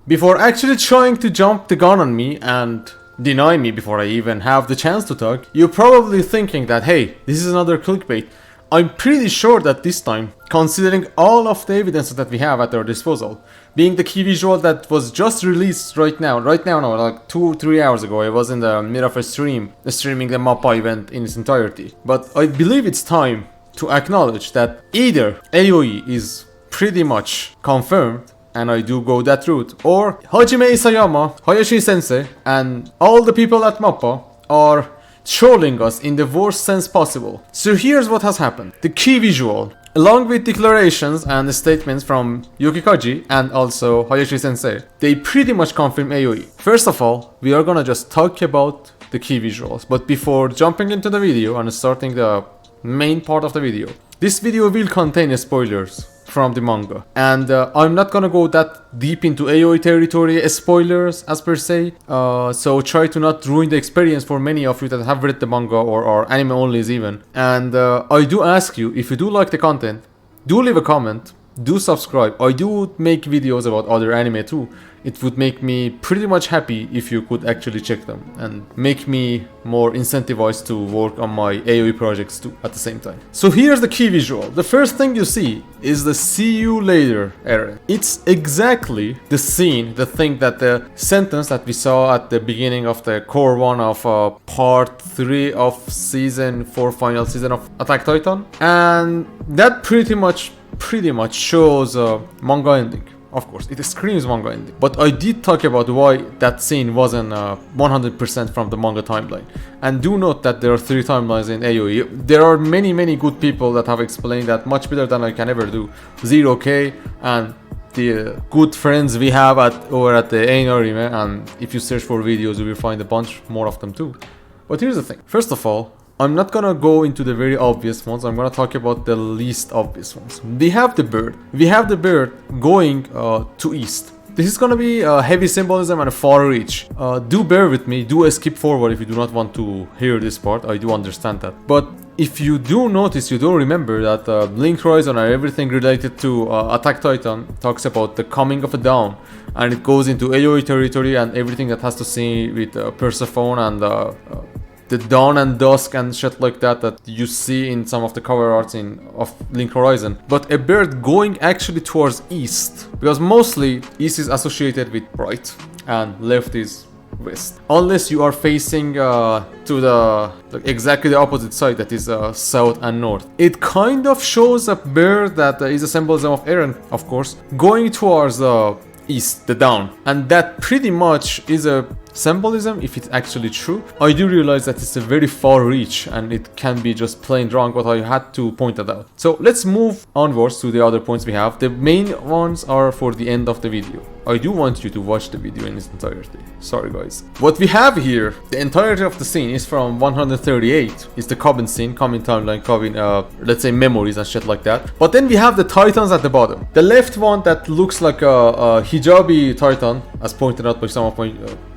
Before actually trying to jump the gun on me and deny me before I even have the chance to talk, you're probably thinking that, hey, this is another clickbait. I'm pretty sure that this time, considering all of the evidence that we have at our disposal, being the key visual that was just released right now, like 2-3 hours ago, I was in the middle of a streaming the Mappa event in its entirety. But I believe it's time to acknowledge that either AOE is pretty much confirmed, and I do go that route, or Hajime Isayama, Hayashi Sensei, and all the people at Mappa are trolling us in the worst sense possible. So here's what has happened. The key visual, along with declarations and statements from Yuki Kaji and also Hayashi Sensei, they pretty much confirm AOE. First of all, we are gonna just talk about the key visuals, but before jumping into the video and starting the main part of the video, this video will contain spoilers from the manga, and I'm not gonna go that deep into AOE territory spoilers as per se, so try to not ruin the experience for many of you that have read the manga or are anime onlys even. And I do ask you, if you do like the content, do leave a comment, do subscribe. I do make videos about other anime too. It would make me pretty much happy if you could actually check them and make me more incentivized to work on my AOE projects too at the same time. So here's the key visual. The first thing you see is the "see you later" Eren. It's exactly the scene, the thing that the sentence that we saw at the beginning of the core 1 of part 3 of season 4 final season of Attack Titan, and that pretty much shows a manga ending. Of course, it screams manga ending. But I did talk about why that scene wasn't 100% from the manga timeline. And do note that there are 3 timelines in AOE. There are many good people that have explained that much better than I can ever do. 0K and the good friends we have over at the Anime, and if you search for videos you will find a bunch more of them too. But here's the thing. First of all, I'm not gonna go into the very obvious ones, I'm gonna talk about the least obvious ones. We have the bird going to east. This is gonna be a heavy symbolism and a far reach. Do bear with me, do skip forward if you do not want to hear this part, I do understand that. But if you do notice, you do remember that Link Horizon and everything related to Attack Titan talks about the coming of a dawn, and it goes into AOE territory and everything that has to see with Persephone and the dawn and dusk and shit like that you see in some of the cover arts of Link Horizon. But a bird going actually towards east, because mostly east is associated with right and left is west, unless you are facing to the exactly the opposite side, that is south and north. It kind of shows a bird that is a symbolism of Eren, of course, going towards east, the dawn, and that pretty much is a symbolism if it's actually true. I do realize that it's a very far reach and it can be just plain wrong, but I had to point that out. So let's move onwards to the other points we have. The main ones are for the end of the video. I do want you to watch the video in its entirety. Sorry guys. What we have here, the entirety of the scene is from 138. It's the Coven scene, Coven timeline, Coven, let's say memories and shit like that. But then we have the Titans at the bottom. The left one that looks like a hijabi Titan, as pointed out by some of my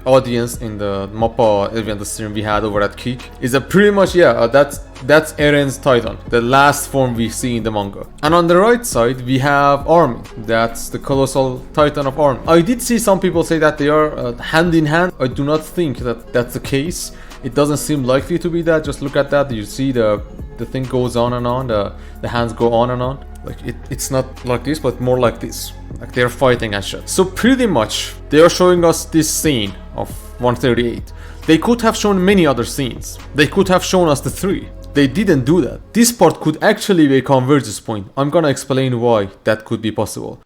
audience in the Mappa event stream we had over at Kik, is a pretty much, that's Eren's Titan, the last form we see in the manga. And on the right side we have Armin, that's the colossal Titan of Armin. I did see some people say that they are hand in hand. I do not think that that's the case. It doesn't seem likely to be that. Just look at that, you see the thing goes on and on, the hands go on and on. Like it's not like this, but more like this. Like they're fighting and shit. So pretty much they are showing us this scene of 138. They could have shown many other scenes. They could have shown us the 3. They didn't do that. This part could actually be a convergence point. I'm gonna explain why that could be possible.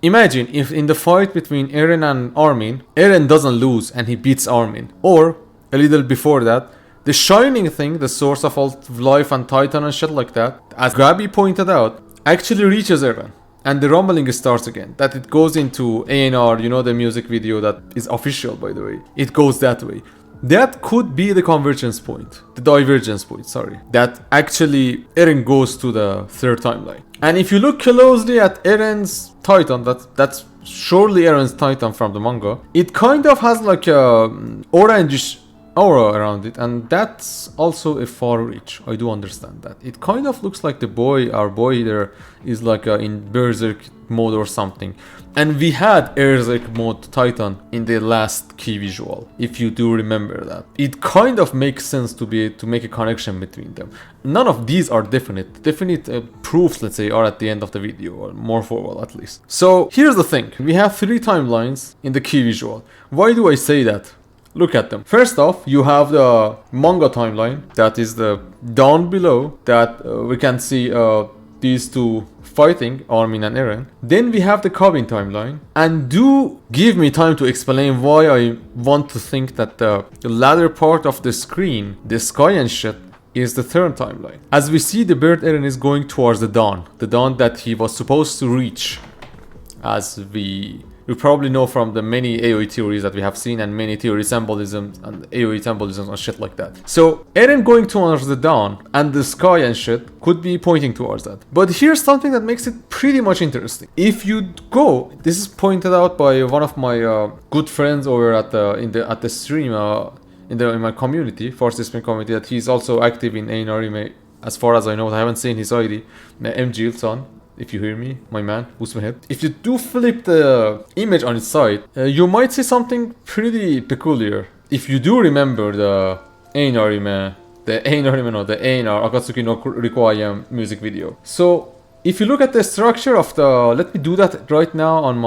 Imagine if in the fight between Eren and Armin, Eren doesn't lose and he beats Armin. Or, a little before that, the shining thing, the source of all life and Titan and shit like that, as Gabi pointed out, actually reaches Eren. And the rumbling starts again. That it goes into ANR, you know, the music video that is official by the way. It goes that way. That could be the convergence point. The divergence point, sorry. That actually Eren goes to the 3rd timeline. And if you look closely at Eren's Titan, that's surely Eren's Titan from the manga. It kind of has like a orangish aura around it, and that's also a far reach. I do understand that. It kind of looks like the boy, our boy there, is like in Berserk mode or something. And we had Berserk mode Titan in the last key visual, if you do remember that. It kind of makes sense to make a connection between them. None of these are definite. Definite proofs, let's say, are at the end of the video, or more forward at least. So here's the thing. We have 3 timelines in the key visual. Why do I say that? Look at them. First off, you have the manga timeline, that is the down below, that we can see these two fighting, Armin and Eren. Then we have the cabin timeline, and do give me time to explain why I want to think that the latter part of the screen, the sky and shit, is the third timeline. As we see, the bird Eren is going towards the dawn that he was supposed to reach, as we probably know from the many AoE theories that we have seen, and many theory symbolisms and AoE symbolisms and shit like that. So Eren going towards the dawn and the sky and shit could be pointing towards that. But here's something that makes it pretty much interesting. If you go, this is pointed out by one of my good friends over at the stream in my community, Force Stream community, that he's also active in Anime. As far as I know, I haven't seen his ID. MG son. If you hear me, my man, WeabooHead. If you do flip the image on its side, you might see something pretty peculiar. If you do remember the Einar Akatsuki no Requiem music video. So if you look at the structure of the, let me do that right now on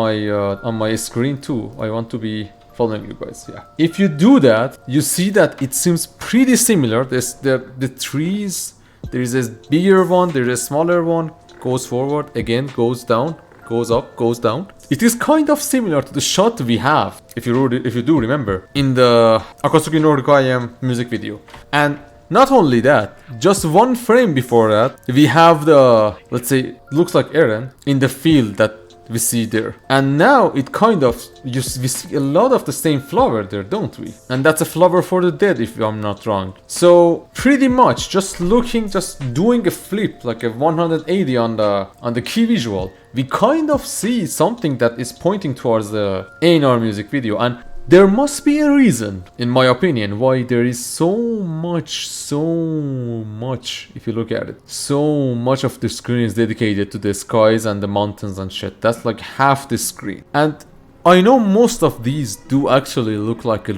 my screen too. I want to be following you guys. Yeah. If you do that, you see that it seems pretty similar. There's the trees. There is a bigger one. There is a smaller one. Goes forward, again goes down, goes up, goes down. It is kind of similar to the shot we have, if you do remember, in the Akatsuki no Requiem music video. And not only that, just one frame before that, we have the, let's say, looks like Eren in the field that we see there. And now it kind of, we see a lot of the same flower there, don't we? And that's a flower for the dead, if I'm not wrong. So pretty much just doing a flip, like a 180 on the key visual, we kind of see something that is pointing towards the Einar music video. And there must be a reason, in my opinion, why there is so much, if you look at it, so much of the screen is dedicated to the skies and the mountains and shit. That's like half the screen. And I know most of these do actually look like a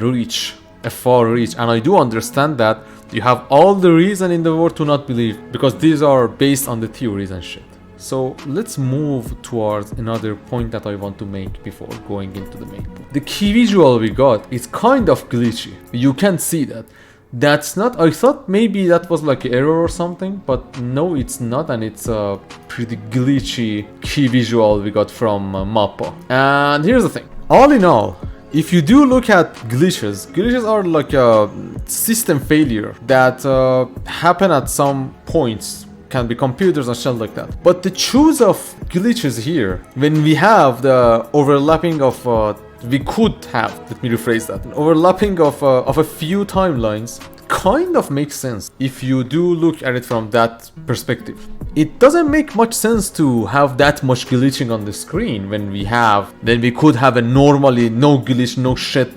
far reach, and I do understand that. You have all the reason in the world to not believe, because these are based on the theories and shit. So let's move towards another point that I want to make before going into the main point. The key visual we got is kind of glitchy. You can see that. That's not, I thought maybe that was like an error or something, but no, it's not, and it's a pretty glitchy key visual we got from Mappa. And here's the thing. All in all, if you do look at glitches are like a system failure that happen at some points. Can be computers and shit like that. But the choice of glitches here, when we have the overlapping of we could have, let me rephrase that, an overlapping of a few timelines, kind of makes sense if you do look at it from that perspective. It doesn't make much sense to have that much glitching on the screen when we could have a normally no glitch, no shit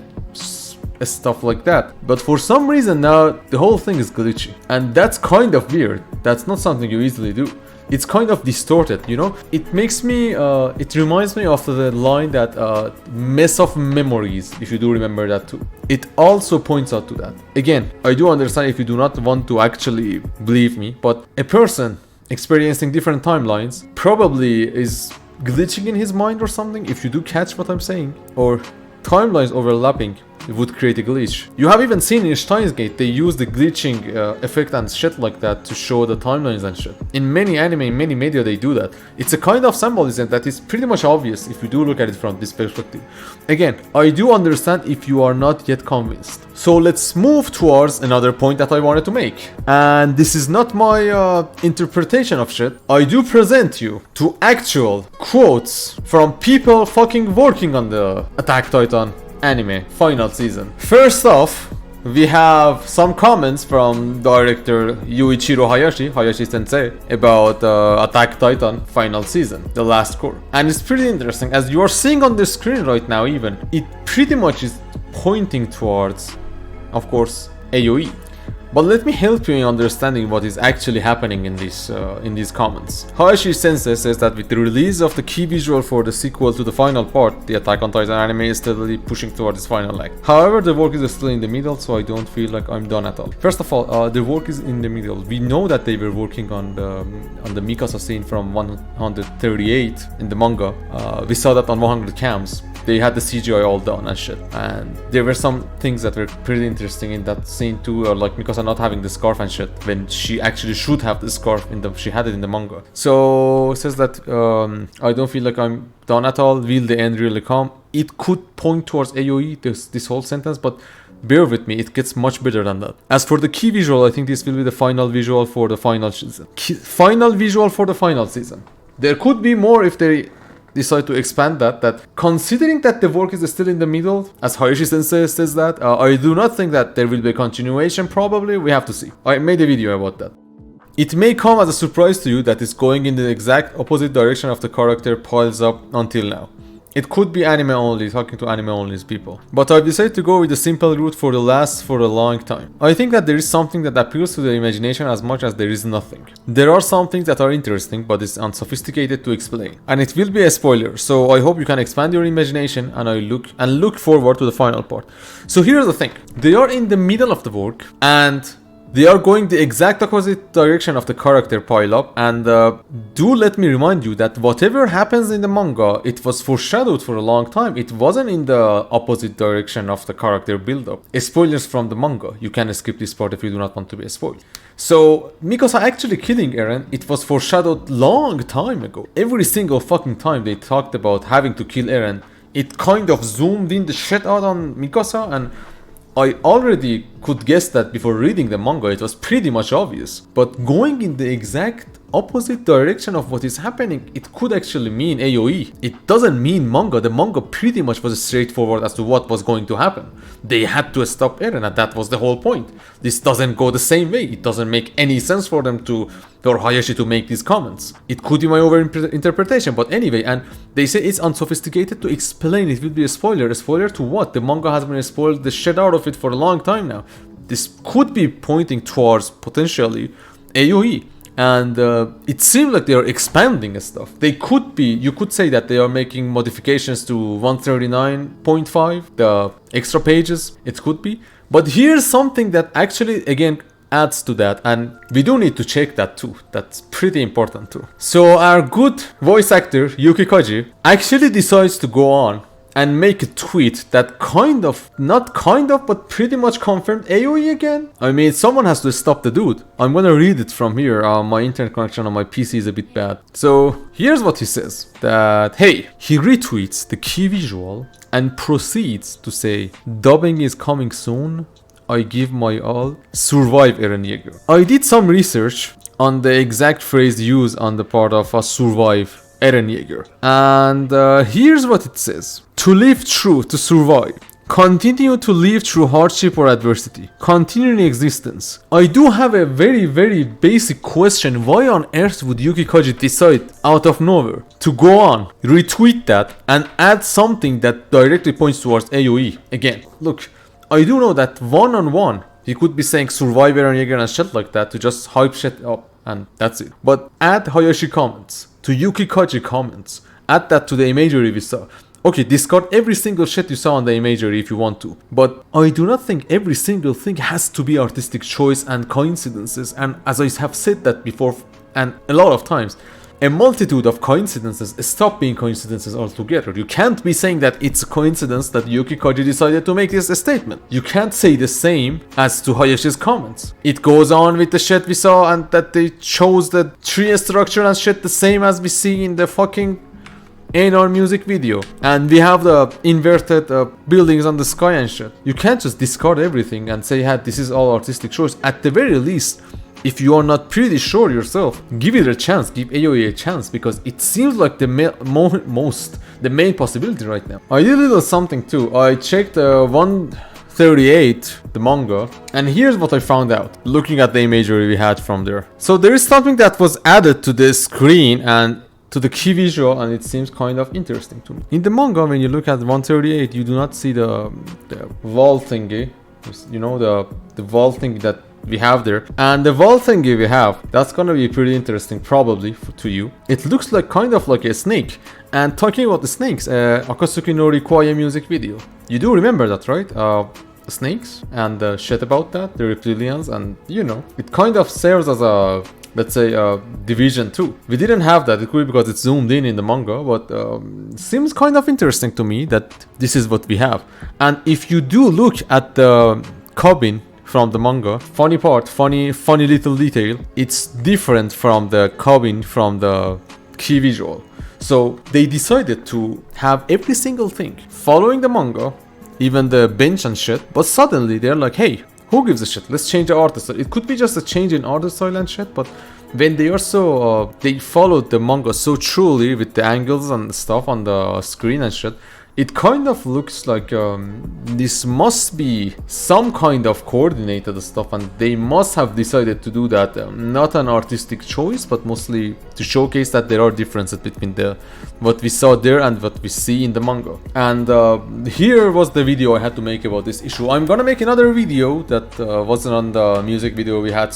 stuff like that. But for some reason now the whole thing is glitchy, and that's kind of weird. That's not something you easily do. It's kind of distorted, you know. It makes me it reminds me of the line that mess of memories, if you do remember that too. It also points out to that. Again, I do understand if you do not want to actually believe me, but a person experiencing different timelines probably is glitching in his mind or something, if you do catch what I'm saying, or timelines overlapping would create a glitch. You have even seen in Steins Gate they use the glitching effect and shit like that to show the timelines and shit. In many anime, in many media they do that. It's a kind of symbolism that is pretty much obvious if you do look at it from this perspective. Again, I do understand if you are not yet convinced. So let's move towards another point that I wanted to make. And this is not my interpretation of shit. I do present you to actual quotes from people fucking working on the Attack Titan anime final season. First off, we have some comments from director Yuichiro Hayashi sensei, about Attack Titan final season, the last core. And it's pretty interesting, as you are seeing on the screen right now even, it pretty much is pointing towards of course, AOE. But let me help you in understanding what is actually happening in these comments. Hayashi Sensei says that with the release of the key visual for the sequel to the final part, the Attack on Titan anime is steadily pushing towards its final act. However, the work is still in the middle, so I don't feel like I'm done at all. First of all, the work is in the middle. We know that they were working on the Mikasa scene from 138 in the manga. We saw that on 100 cams. They had the CGI all done and shit, and there were some things that were pretty interesting in that scene too, or like Mikasa not having the scarf and shit when she actually should have the scarf she had it in the manga. So it says that I don't feel like I'm done at all. Will the end really come? It could point towards AOE, this whole sentence, but bear with me, it gets much better than that. As for the key visual, I think this will be the final visual for the final season. Final visual for the final season. There could be more if they decide to expand that considering that the work is still in the middle, as Hayashi Sensei says that, I do not think that there will be a continuation. Probably, we have to see. I made a video about that. It may come as a surprise to you that it's going in the exact opposite direction of the character piles up until now. It could be anime only, talking to anime only people. But I've decided to go with the simple route for a long time. I think that there is something that appeals to the imagination as much as there is nothing. There are some things that are interesting, but it's unsophisticated to explain. And it will be a spoiler, so I hope you can expand your imagination and look forward to the final part. So here's the thing. They are in the middle of the work, and they are going the exact opposite direction of the character pile up, and do let me remind you that whatever happens in the manga, it was foreshadowed for a long time. It wasn't in the opposite direction of the character build up. Spoilers from the manga. You can skip this part if you do not want to be spoiled. So Mikasa actually killing Eren, it was foreshadowed long time ago. Every single fucking time they talked about having to kill Eren, it kind of zoomed in the shit out on Mikasa, and I already could guess that before reading the manga. It was pretty much obvious. But going in the exact opposite direction of what is happening, it could actually mean AOE. It doesn't mean manga. The manga pretty much was straightforward as to what was going to happen. They had to stop Eren, and that was the whole point. This doesn't go the same way. It doesn't make any sense for them or Hayashi to make these comments. It could be my over-interpretation, but anyway, and they say it's unsophisticated to explain. It will be a spoiler. A spoiler to what? The manga has been spoiled the shit out of it for a long time now. This could be pointing towards potentially AOE. And it seems like they are expanding stuff. They could be, you could say that they are making modifications to 139.5, the extra pages, it could be. But here's something that actually, again, adds to that, and we do need to check that too. That's pretty important too. So our good voice actor, Yuki Kaji, actually decides to go on and make a tweet that but pretty much confirmed AOE again. I mean, someone has to stop the dude. I'm gonna read it from here. My internet connection on my PC is a bit bad. So here's what he says. That, hey, he retweets the key visual and proceeds to say, dubbing is coming soon. I give my all. Survive Eren Yeager. I did some research on the exact phrase used on the part of survive Eren Yeager. And here's what it says. To live true, to survive. Continue to live through hardship or adversity. Continue in existence. I do have a very, very basic question. Why on earth would Yuki Kaji decide out of nowhere to go on, retweet that, and add something that directly points towards AOE? Again, look, I do know that one-on-one, he could be saying survive Eren Yeager and shit like that to just hype shit up, and that's it. But add Hayashi comments to Yuki Kaji comments. Add that to the imagery we saw. Okay, discard every single shit you saw on the imagery if you want to. But I do not think every single thing has to be artistic choice and coincidences. And as I have said that before, and a lot of times, a multitude of coincidences stop being coincidences altogether. You can't be saying that it's a coincidence that Yuki Kaji decided to make this statement. You can't say the same as to Hayashi's comments. It goes on with the shit we saw, and that they chose the tree structure and shit the same as we see in the fucking A&R music video. And we have the inverted buildings on the sky and shit. You can't just discard everything and say, this is all artistic choice. At the very least, if you are not pretty sure yourself, give it a chance, give AOE a chance, because it seems like the main possibility right now. I did a little something too. I checked 138, the manga, and here's what I found out, looking at the imagery we had from there. So there is something that was added to the screen and to the key visual, and it seems kind of interesting to me. In the manga, when you look at 138, you do not see the wall thingy, You know, the wall thing that we have there. And the wall thing we have, that's gonna be pretty interesting probably to you. It looks like kind of like a snake. And talking about the snakes, Akatsuki no Rikuaya music video. You do remember that, right? Snakes and shit about that, the reptilians, and you know, it kind of serves as a, let's say, division 2. We didn't have that, it could be because it's zoomed in the manga, but seems kind of interesting to me that this is what we have. And if you do look at the cabin from the manga, funny little detail, it's different from the cabin from the key visual. So they decided to have every single thing following the manga, even the bench and shit, but suddenly they're like, hey, who gives a shit? Let's change the art style. It could be just a change in art style and shit, but when they also they followed the manga so truly with the angles and stuff on the screen and shit, it kind of looks like this must be some kind of coordinated stuff, and they must have decided to do that, not an artistic choice, but mostly to showcase that there are differences between what we saw there and what we see in the manga. And here was the video I had to make about this issue. I'm gonna make another video that wasn't on the music video we had,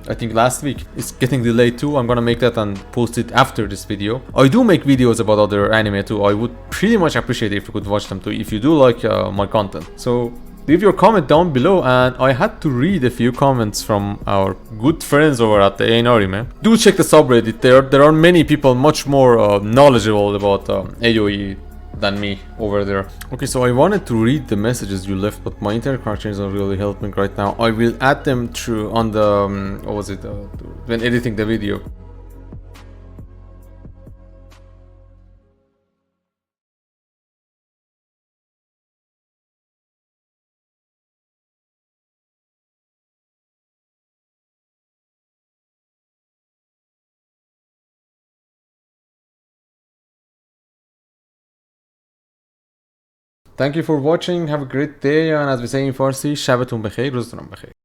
I think last week. It's getting delayed too. I'm gonna make that and post it after this video. I do make videos about other anime too. I would pretty much appreciate it if you could watch them too, if you do like my content. So leave your comment down below, and I had to read a few comments from our good friends over at the ANRE, man. Do check the subreddit. There are many people much more knowledgeable about AOE than me over there. Okay, so I wanted to read the messages you left, but my internet connection isn't really helping right now. I will add them through on the what was it, when editing the video. Thank you for watching. Have a great day, and as we say in Farsi, شبتون بخیر, روزتون بخیر.